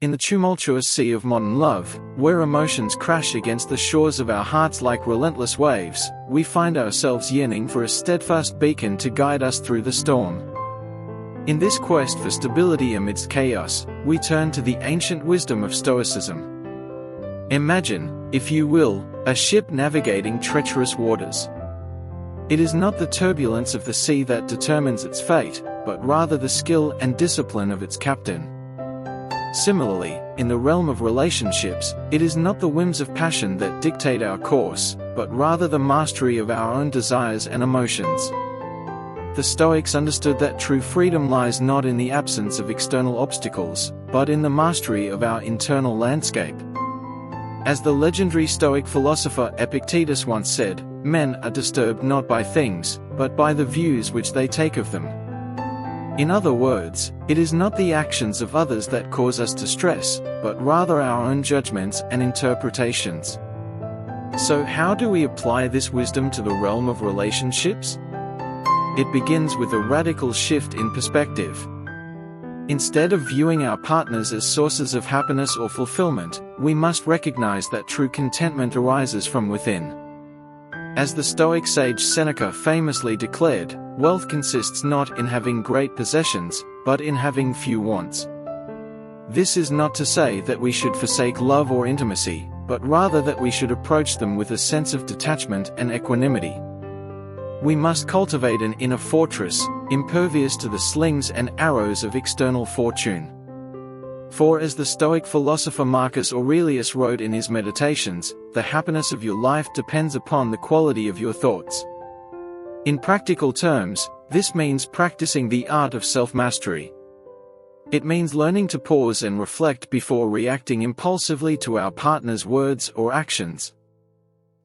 In the tumultuous sea of modern love, where emotions crash against the shores of our hearts like relentless waves, we find ourselves yearning for a steadfast beacon to guide us through the storm. In this quest for stability amidst chaos, we turn to the ancient wisdom of Stoicism. Imagine, if you will, a ship navigating treacherous waters. It is not the turbulence of the sea that determines its fate, but rather the skill and discipline of its captain. Similarly, in the realm of relationships, it is not the whims of passion that dictate our course, but rather the mastery of our own desires and emotions. The Stoics understood that true freedom lies not in the absence of external obstacles, but in the mastery of our internal landscape. As the legendary Stoic philosopher Epictetus once said, "Men are disturbed not by things, but by the views which they take of them." In other words, it is not the actions of others that cause us distress, but rather our own judgments and interpretations. So how do we apply this wisdom to the realm of relationships? It begins with a radical shift in perspective. Instead of viewing our partners as sources of happiness or fulfillment, we must recognize that true contentment arises from within. As the Stoic sage Seneca famously declared, wealth consists not in having great possessions, but in having few wants. This is not to say that we should forsake love or intimacy, but rather that we should approach them with a sense of detachment and equanimity. We must cultivate an inner fortress, impervious to the slings and arrows of external fortune. For as the Stoic philosopher Marcus Aurelius wrote in his Meditations, the happiness of your life depends upon the quality of your thoughts. In practical terms, this means practicing the art of self-mastery. It means learning to pause and reflect before reacting impulsively to our partner's words or actions.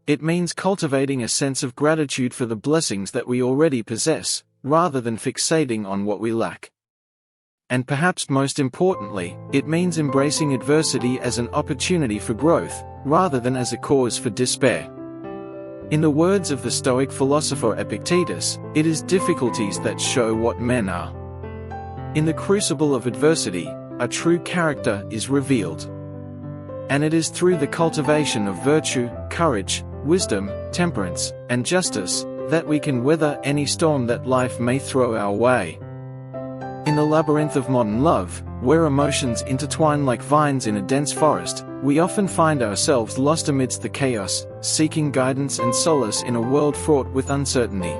It means cultivating a sense of gratitude for the blessings that we already possess, rather than fixating on what we lack. And perhaps most importantly, it means embracing adversity as an opportunity for growth, rather than as a cause for despair. In the words of the Stoic philosopher Epictetus, it is difficulties that show what men are. In the crucible of adversity, a true character is revealed. And it is through the cultivation of virtue, courage, wisdom, temperance, and justice, that we can weather any storm that life may throw our way. In the labyrinth of modern love, where emotions intertwine like vines in a dense forest, we often find ourselves lost amidst the chaos, seeking guidance and solace in a world fraught with uncertainty.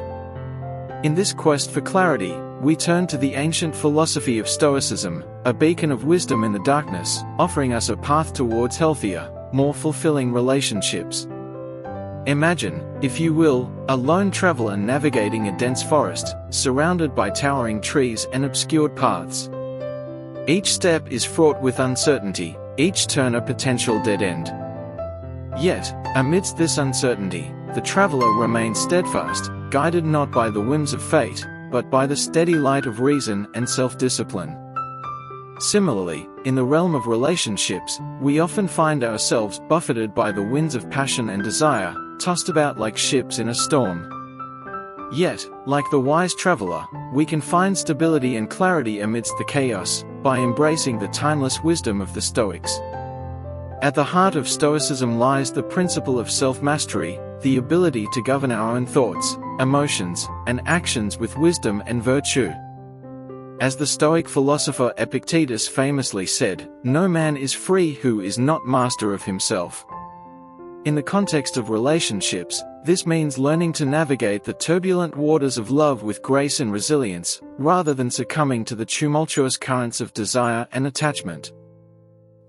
In this quest for clarity, we turn to the ancient philosophy of Stoicism, a beacon of wisdom in the darkness, offering us a path towards healthier, more fulfilling relationships. Imagine, if you will, a lone traveler navigating a dense forest, surrounded by towering trees and obscured paths. Each step is fraught with uncertainty, each turn a potential dead end. Yet, amidst this uncertainty, the traveler remains steadfast, guided not by the whims of fate, but by the steady light of reason and self-discipline. Similarly, in the realm of relationships, we often find ourselves buffeted by the winds of passion and desire, tossed about like ships in a storm. Yet, like the wise traveler, we can find stability and clarity amidst the chaos, by embracing the timeless wisdom of the Stoics. At the heart of Stoicism lies the principle of self-mastery, the ability to govern our own thoughts, emotions, and actions with wisdom and virtue. As the Stoic philosopher Epictetus famously said, "No man is free who is not master of himself." In the context of relationships, this means learning to navigate the turbulent waters of love with grace and resilience, rather than succumbing to the tumultuous currents of desire and attachment.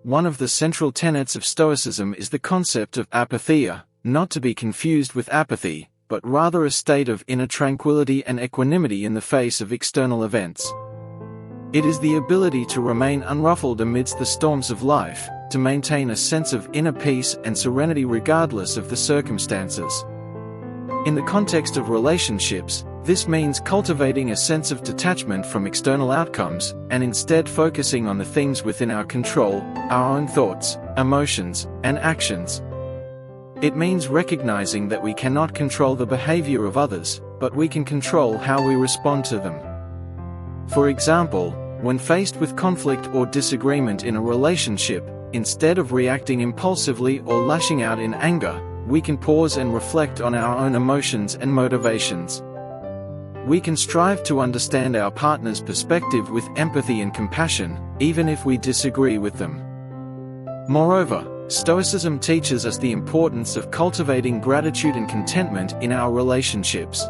One of the central tenets of Stoicism is the concept of apatheia, not to be confused with apathy, but rather a state of inner tranquility and equanimity in the face of external events. It is the ability to remain unruffled amidst the storms of life, to maintain a sense of inner peace and serenity regardless of the circumstances. In the context of relationships, this means cultivating a sense of detachment from external outcomes, and instead focusing on the things within our control, our own thoughts, emotions, and actions. It means recognizing that we cannot control the behavior of others, but we can control how we respond to them. For example, when faced with conflict or disagreement in a relationship, instead of reacting impulsively or lashing out in anger, we can pause and reflect on our own emotions and motivations. We can strive to understand our partner's perspective with empathy and compassion, even if we disagree with them. Moreover, Stoicism teaches us the importance of cultivating gratitude and contentment in our relationships.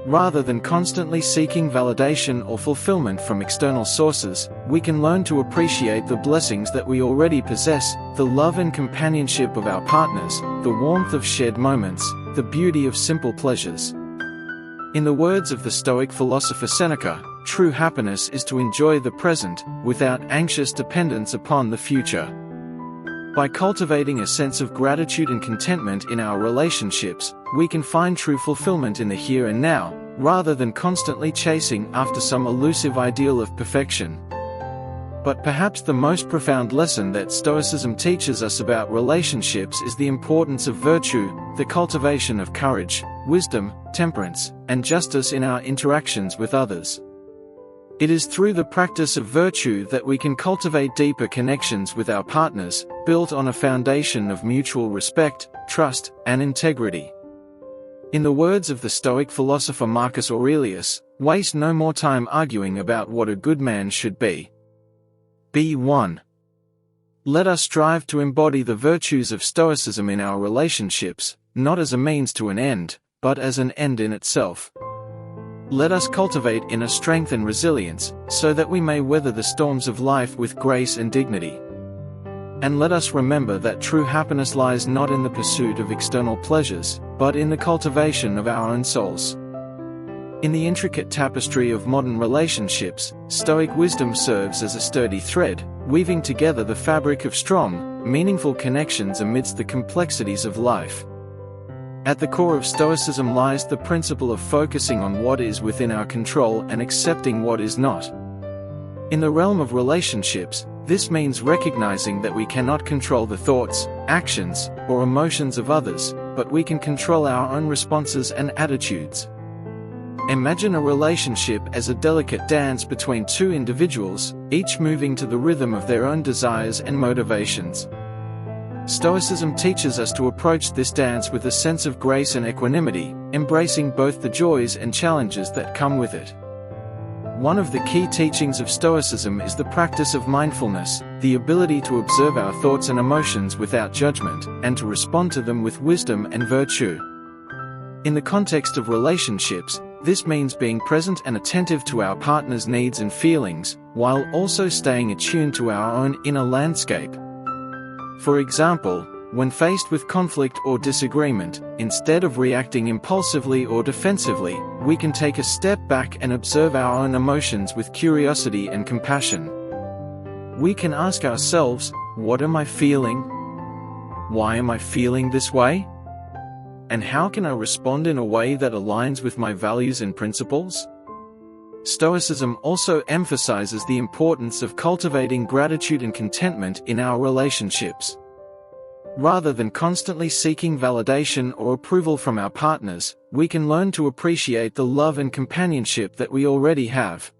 Rather than constantly seeking validation or fulfillment from external sources, we can learn to appreciate the blessings that we already possess, the love and companionship of our partners, the warmth of shared moments, the beauty of simple pleasures. In the words of the Stoic philosopher Seneca, true happiness is to enjoy the present, without anxious dependence upon the future. By cultivating a sense of gratitude and contentment in our relationships, we can find true fulfillment in the here and now, rather than constantly chasing after some elusive ideal of perfection. But perhaps the most profound lesson that Stoicism teaches us about relationships is the importance of virtue, the cultivation of courage, wisdom, temperance, and justice in our interactions with others. It is through the practice of virtue that we can cultivate deeper connections with our partners, built on a foundation of mutual respect, trust, and integrity. In the words of the Stoic philosopher Marcus Aurelius, waste no more time arguing about what a good man should be. Be one. Let us strive to embody the virtues of Stoicism in our relationships, not as a means to an end, but as an end in itself. Let us cultivate inner strength and resilience, so that we may weather the storms of life with grace and dignity. And let us remember that true happiness lies not in the pursuit of external pleasures, but in the cultivation of our own souls. In the intricate tapestry of modern relationships, Stoic wisdom serves as a sturdy thread, weaving together the fabric of strong, meaningful connections amidst the complexities of life. At the core of Stoicism lies the principle of focusing on what is within our control and accepting what is not. In the realm of relationships, this means recognizing that we cannot control the thoughts, actions, or emotions of others, but we can control our own responses and attitudes. Imagine a relationship as a delicate dance between two individuals, each moving to the rhythm of their own desires and motivations. Stoicism teaches us to approach this dance with a sense of grace and equanimity, embracing both the joys and challenges that come with it. One of the key teachings of Stoicism is the practice of mindfulness, the ability to observe our thoughts and emotions without judgment, and to respond to them with wisdom and virtue. In the context of relationships, this means being present and attentive to our partner's needs and feelings, while also staying attuned to our own inner landscape. For example, when faced with conflict or disagreement, instead of reacting impulsively or defensively, we can take a step back and observe our own emotions with curiosity and compassion. We can ask ourselves, what am I feeling? Why am I feeling this way? And how can I respond in a way that aligns with my values and principles? Stoicism also emphasizes the importance of cultivating gratitude and contentment in our relationships. Rather than constantly seeking validation or approval from our partners, we can learn to appreciate the love and companionship that we already have.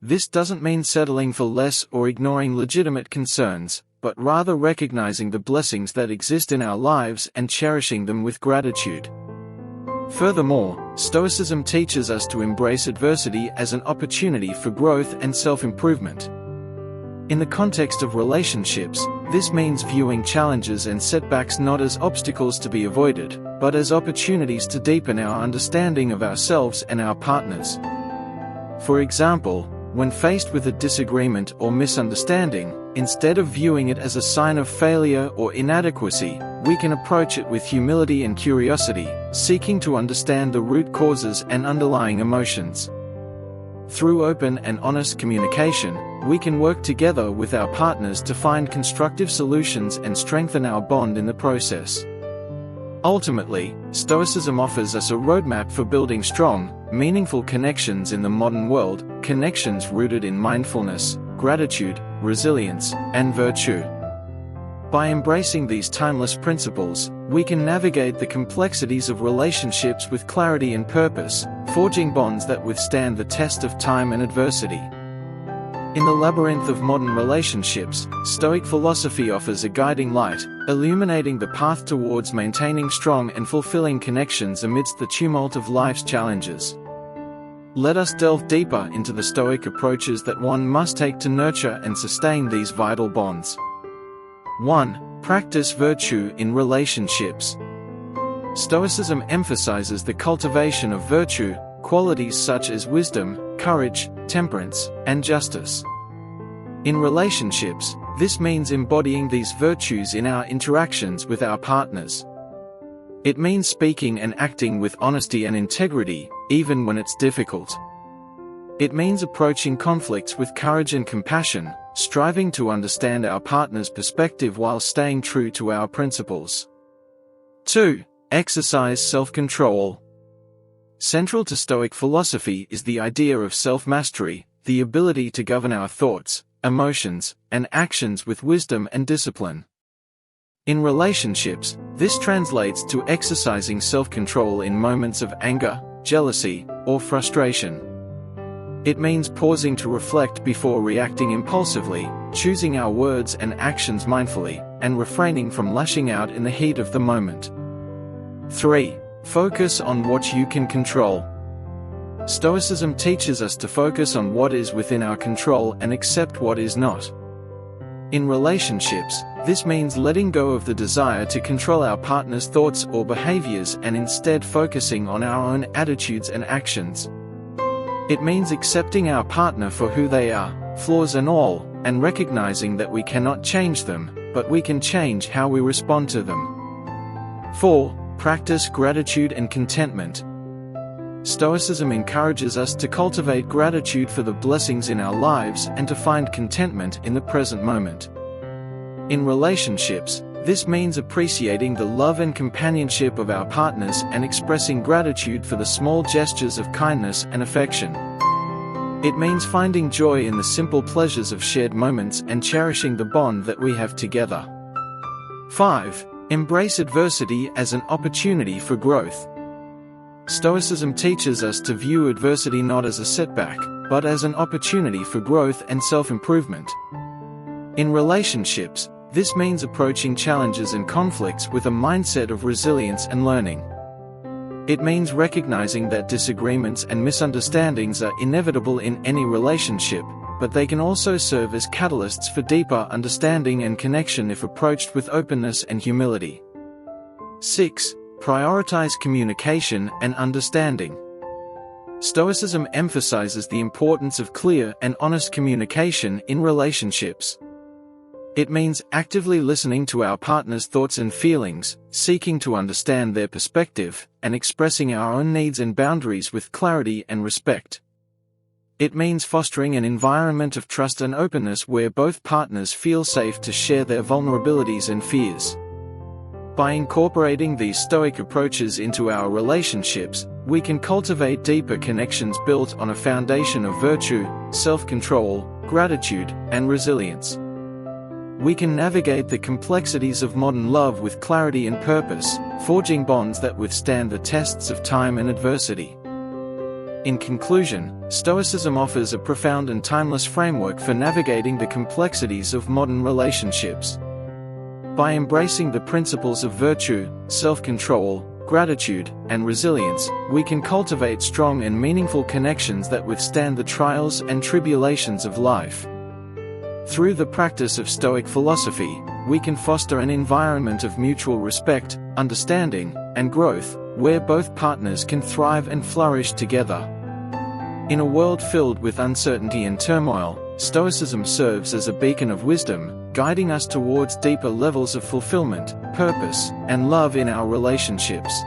This doesn't mean settling for less or ignoring legitimate concerns, but rather recognizing the blessings that exist in our lives and cherishing them with gratitude. Furthermore, Stoicism teaches us to embrace adversity as an opportunity for growth and self-improvement. In the context of relationships, this means viewing challenges and setbacks not as obstacles to be avoided, but as opportunities to deepen our understanding of ourselves and our partners. For example, when faced with a disagreement or misunderstanding, instead of viewing it as a sign of failure or inadequacy, we can approach it with humility and curiosity, seeking to understand the root causes and underlying emotions. Through open and honest communication, we can work together with our partners to find constructive solutions and strengthen our bond in the process. Ultimately, Stoicism offers us a roadmap for building strong, meaningful connections in the modern world, connections rooted in mindfulness, gratitude, resilience, and virtue. By embracing these timeless principles, we can navigate the complexities of relationships with clarity and purpose, forging bonds that withstand the test of time and adversity. In the labyrinth of modern relationships, Stoic philosophy offers a guiding light, illuminating the path towards maintaining strong and fulfilling connections amidst the tumult of life's challenges. Let us delve deeper into the Stoic approaches that one must take to nurture and sustain these vital bonds. 1. Practice virtue in relationships. Stoicism emphasizes the cultivation of virtue, qualities such as wisdom, courage, temperance, and justice. In relationships, this means embodying these virtues in our interactions with our partners. It means speaking and acting with honesty and integrity, even when it's difficult. It means approaching conflicts with courage and compassion, striving to understand our partner's perspective while staying true to our principles. 2. Exercise self-control. Central to Stoic philosophy is the idea of self-mastery, the ability to govern our thoughts, emotions, and actions with wisdom and discipline. In relationships, this translates to exercising self-control in moments of anger, jealousy, or frustration. It means pausing to reflect before reacting impulsively, choosing our words and actions mindfully, and refraining from lashing out in the heat of the moment. 3. Focus on what you can control. Stoicism teaches us to focus on what is within our control and accept what is not. In relationships, this means letting go of the desire to control our partner's thoughts or behaviors and instead focusing on our own attitudes and actions. It means accepting our partner for who they are, flaws and all, and recognizing that we cannot change them, but we can change how we respond to them. 4. Practice gratitude and contentment. Stoicism encourages us to cultivate gratitude for the blessings in our lives and to find contentment in the present moment. In relationships, this means appreciating the love and companionship of our partners and expressing gratitude for the small gestures of kindness and affection. It means finding joy in the simple pleasures of shared moments and cherishing the bond that we have together. 5. Embrace adversity as an opportunity for growth. Stoicism teaches us to view adversity not as a setback, but as an opportunity for growth and self-improvement. In relationships, this means approaching challenges and conflicts with a mindset of resilience and learning. It means recognizing that disagreements and misunderstandings are inevitable in any relationship, but they can also serve as catalysts for deeper understanding and connection if approached with openness and humility. 6. Prioritize communication and understanding. Stoicism emphasizes the importance of clear and honest communication in relationships. It means actively listening to our partner's thoughts and feelings, seeking to understand their perspective, and expressing our own needs and boundaries with clarity and respect. It means fostering an environment of trust and openness where both partners feel safe to share their vulnerabilities and fears. By incorporating these Stoic approaches into our relationships, we can cultivate deeper connections built on a foundation of virtue, self-control, gratitude, and resilience. We can navigate the complexities of modern love with clarity and purpose, forging bonds that withstand the tests of time and adversity. In conclusion, Stoicism offers a profound and timeless framework for navigating the complexities of modern relationships. By embracing the principles of virtue, self-control, gratitude, and resilience, we can cultivate strong and meaningful connections that withstand the trials and tribulations of life. Through the practice of Stoic philosophy, we can foster an environment of mutual respect, understanding, and growth, where both partners can thrive and flourish together. In a world filled with uncertainty and turmoil, Stoicism serves as a beacon of wisdom, guiding us towards deeper levels of fulfillment, purpose, and love in our relationships.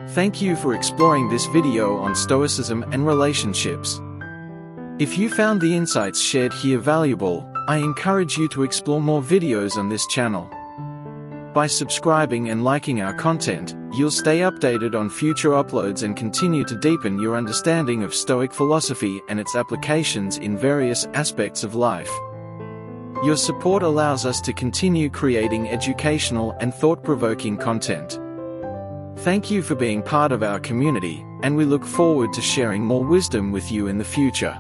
Thank you for exploring this video on Stoicism and relationships. If you found the insights shared here valuable, I encourage you to explore more videos on this channel. By subscribing and liking our content, you'll stay updated on future uploads and continue to deepen your understanding of Stoic philosophy and its applications in various aspects of life. Your support allows us to continue creating educational and thought-provoking content. Thank you for being part of our community, and we look forward to sharing more wisdom with you in the future.